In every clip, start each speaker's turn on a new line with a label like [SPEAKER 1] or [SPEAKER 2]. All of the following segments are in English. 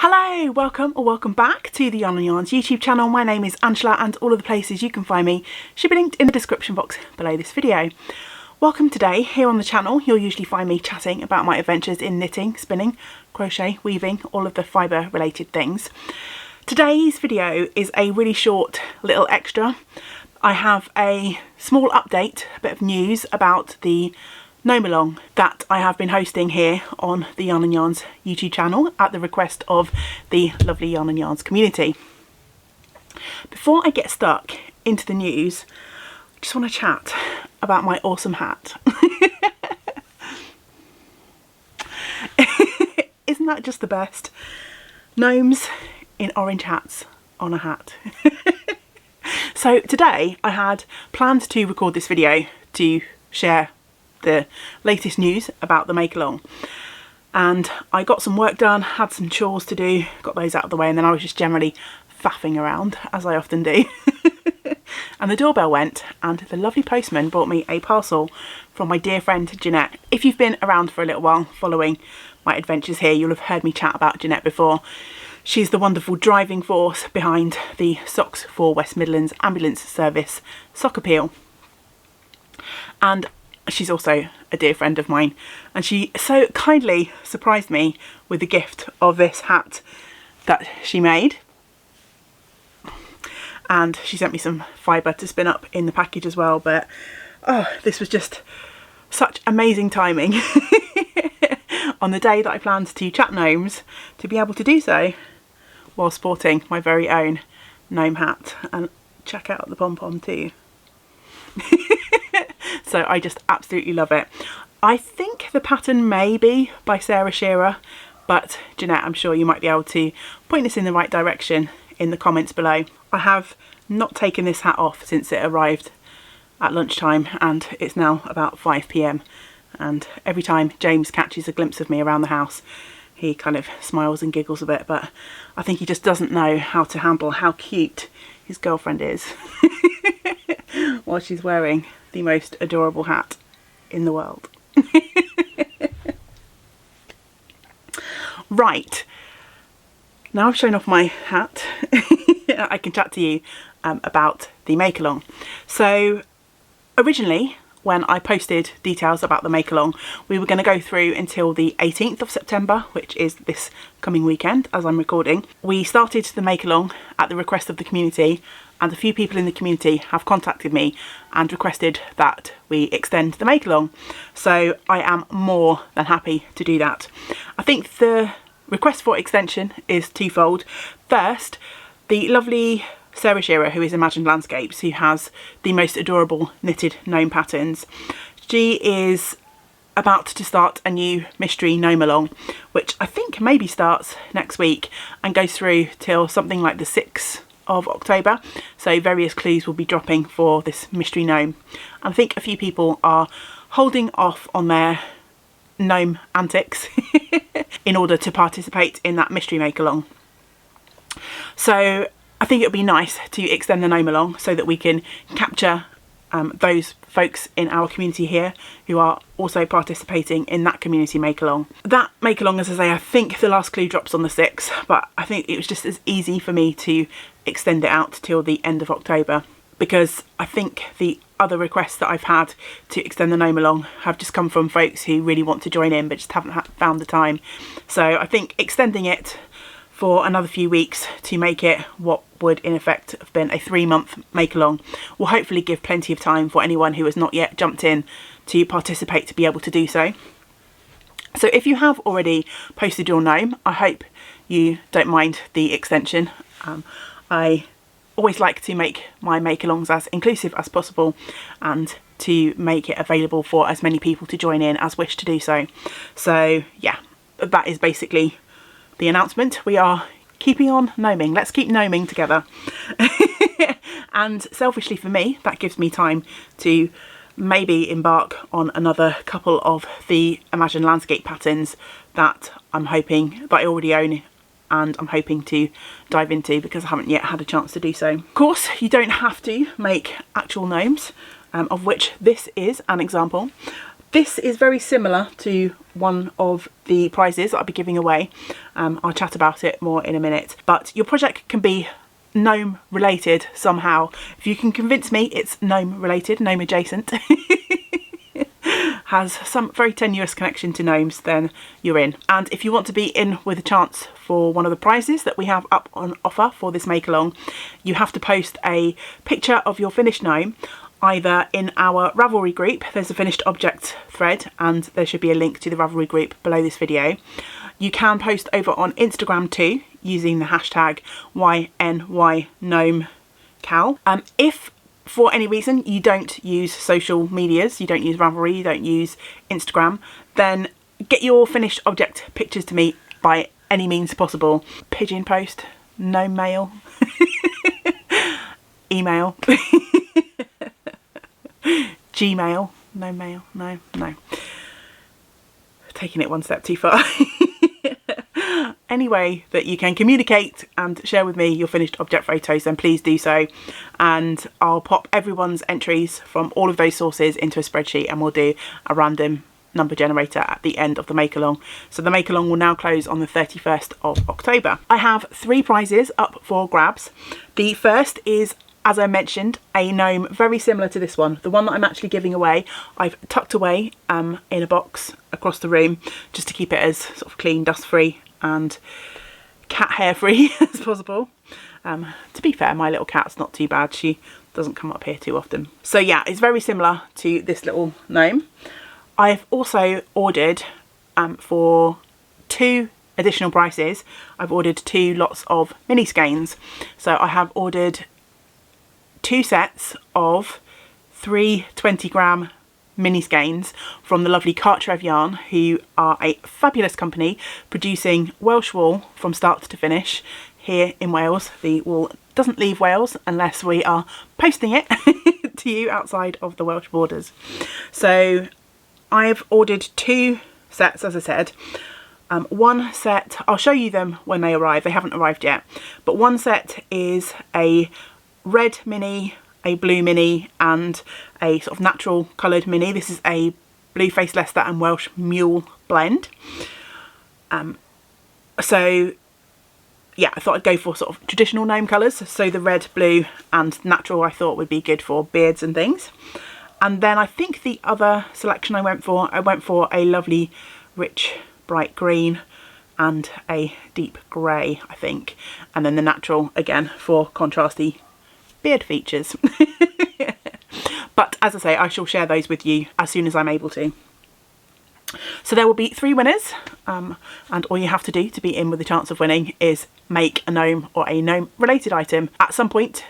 [SPEAKER 1] Hello, welcome or welcome back to the Yarn and Yarns YouTube channel. My name is Angela and all of the places you can find me should be linked in the description box below this video. Welcome. Today here on the channel you'll usually find me chatting about my adventures in knitting, spinning, crochet, weaving, all of the fibre related things. Today's video is a really short little extra. I have a small update, a bit of news about the Gnome Along that I have been hosting here on the Yarn and Yarns YouTube channel at the request of the lovely Yarn and Yarns community. Before I get stuck into the news, I just want to chat about my awesome hat. Isn't that just the best? Gnomes in orange hats on a hat. So today I had planned to record this video to share the latest news about the make along, and I got some work done, had some chores to do, got those out of the way, and then I was just generally faffing around as I often do. And the doorbell went and the lovely postman brought me a parcel from my dear friend Jeanette. If you've been around for a little while following my adventures here, you'll have heard me chat about Jeanette before. She's the wonderful driving force behind the Socks for West Midlands Ambulance Service sock appeal, and she's also a dear friend of mine, and she so kindly surprised me with the gift of this hat that she made, and she sent me some fibre to spin up in the package as well. But oh, this was just such amazing timing on the day that I planned to chat gnomes, to be able to do so while sporting my very own gnome hat. And check out the pom-pom too. So I just absolutely love it. I think the pattern may be by Sarah Shearer, but Jeanette, I'm sure you might be able to point us in the right direction in the comments below. I have not taken this hat off since it arrived at lunchtime, and it's now about 5 PM, and every time James catches a glimpse of me around the house he kind of smiles and giggles a bit, but I think he just doesn't know how to handle how cute his girlfriend is while she's wearing the most adorable hat in the world. Right, now I've shown off my hat, I can chat to you about the make along. So originally, when I posted details about the make along, we were going to go through until the 18th of September, which is this coming weekend as I'm recording. We started the make along at the request of the community, and a few people in the community have contacted me and requested that we extend the make along. So I am more than happy to do that. I think the request for extension is twofold. First, the lovely Sarah Shearer, who is Imagined Landscapes, who has the most adorable knitted gnome patterns, she is about to start a new mystery gnome along, which I think maybe starts next week and goes through till something like the 6th of October. So various clues will be dropping for this mystery gnome, and I think a few people are holding off on their gnome antics in order to participate in that mystery make along. So I think it would be nice to extend the gnome along so that we can capture those folks in our community here who are also participating in that community make along. That make along, as I say, I think the last clue drops on the 6th, but I think it was just as easy for me to extend it out till the end of October, because I think the other requests that I've had to extend the gnome along have just come from folks who really want to join in but just haven't found the time. So I think extending it for another few weeks to make it what would in effect have been a 3-month make along will hopefully give plenty of time for anyone who has not yet jumped in to participate to be able to do so. So if you have already posted your gnome, I hope you don't mind the extension. I always like to make my make alongs as inclusive as possible and to make it available for as many people to join in as wish to do so. So yeah, that is basically the announcement. We are keeping on gnoming. Let's keep gnoming together. And selfishly for me, that gives me time to maybe embark on another couple of the Imagined Landscape patterns that I'm hoping that I already own and I'm hoping to dive into, because I haven't yet had a chance to do so. Of course, you don't have to make actual gnomes, of which this is an example, This is very similar to one of the prizes that I'll be giving away. I'll chat about it more in a minute, but your project can be gnome related somehow. If you can convince me it's gnome related, gnome adjacent, has some very tenuous connection to gnomes, then you're in. And if you want to be in with a chance for one of the prizes that we have up on offer for this make along, you have to post a picture of your finished gnome either in our Ravelry group. There's a finished object thread and there should be a link to the Ravelry group below this video. You can post over on Instagram too using the hashtag YNYGnomeCal. If for any reason you don't use social medias, you don't use Ravelry, you don't use Instagram, then get your finished object pictures to me by any means possible. Pigeon post, gnome mail, email, Gmail, no mail, no. Taking it one step too far. Any way that you can communicate and share with me your finished object photos, then please do so, and I'll pop everyone's entries from all of those sources into a spreadsheet and we'll do a random number generator at the end of the make along. So the make along will now close on the 31st of October. I have 3 prizes up for grabs. The first is, as I mentioned, a gnome very similar to this one. The one that I'm actually giving away, I've tucked away in a box across the room just to keep it as sort of clean, dust free and cat hair free as possible. To be fair, my little cat's not too bad. She doesn't come up here too often. So yeah, it's very similar to this little gnome. I've also ordered for 2 additional prices. I've ordered 2 lots of mini skeins. So I have ordered 2 sets of 3 20-gram mini skeins from the lovely Cartrev Yarn, who are a fabulous company producing Welsh wool from start to finish here in Wales. The wool doesn't leave Wales unless we are posting it to you outside of the Welsh borders. So I've ordered 2 sets, as I said. One set, I'll show you them when they arrive. They haven't arrived yet, but one set is a red mini, a blue mini and a sort of natural coloured mini. This is a Blue Faced Leicester and Welsh Mule blend. So yeah, I thought I'd go for sort of traditional gnome colours. So the red, blue and natural I thought would be good for beards and things. And then I think the other selection I went for a lovely rich bright green and a deep grey, I think. And then the natural again for contrasty beard features. But as I say, I shall share those with you as soon as I'm able to. So there will be 3 winners, and all you have to do to be in with a chance of winning is make a gnome or a gnome related item at some point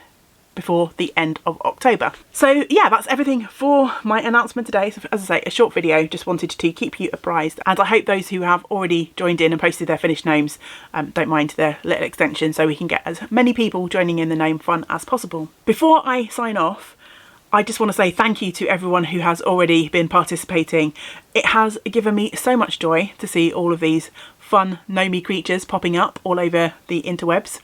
[SPEAKER 1] before the end of October. So yeah, that's everything for my announcement today. So as I say, a short video, just wanted to keep you apprised, and I hope those who have already joined in and posted their finished gnomes don't mind their little extension, so we can get as many people joining in the gnome fun as possible. Before I sign off, I just want to say thank you to everyone who has already been participating. It has given me so much joy to see all of these fun gnomey creatures popping up all over the interwebs.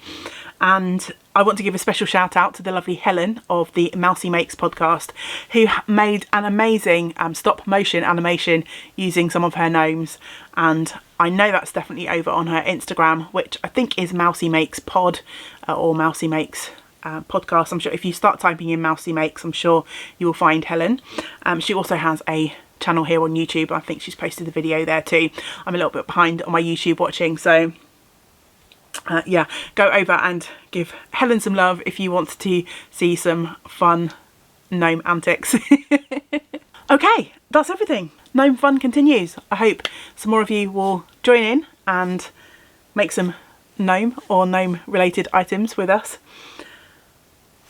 [SPEAKER 1] And I want to give a special shout out to the lovely Helen of the Mousy Makes podcast, who made an amazing stop motion animation using some of her gnomes. And I know that's definitely over on her Instagram, which I think is Mousy Makes Pod or Mousy Makes podcast. I'm sure if you start typing in Mousy Makes, I'm sure you will find Helen. She also has a channel here on YouTube. I think she's posted a video there too. I'm a little bit behind on my YouTube watching, so yeah, go over and give Helen some love if you want to see some fun gnome antics. Okay, that's everything. Gnome fun continues. I hope some more of you will join in and make some gnome or gnome related items with us.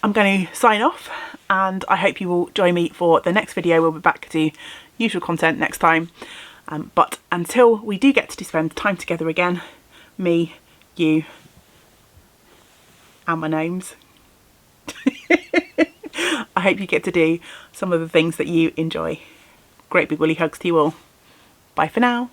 [SPEAKER 1] I'm going to sign off, and I hope you will join me for the next video. We'll be back to usual content next time. But until we do get to spend time together again, me, you and my gnomes, I hope you get to do some of the things that you enjoy. Great big woolly hugs to you all. Bye for now.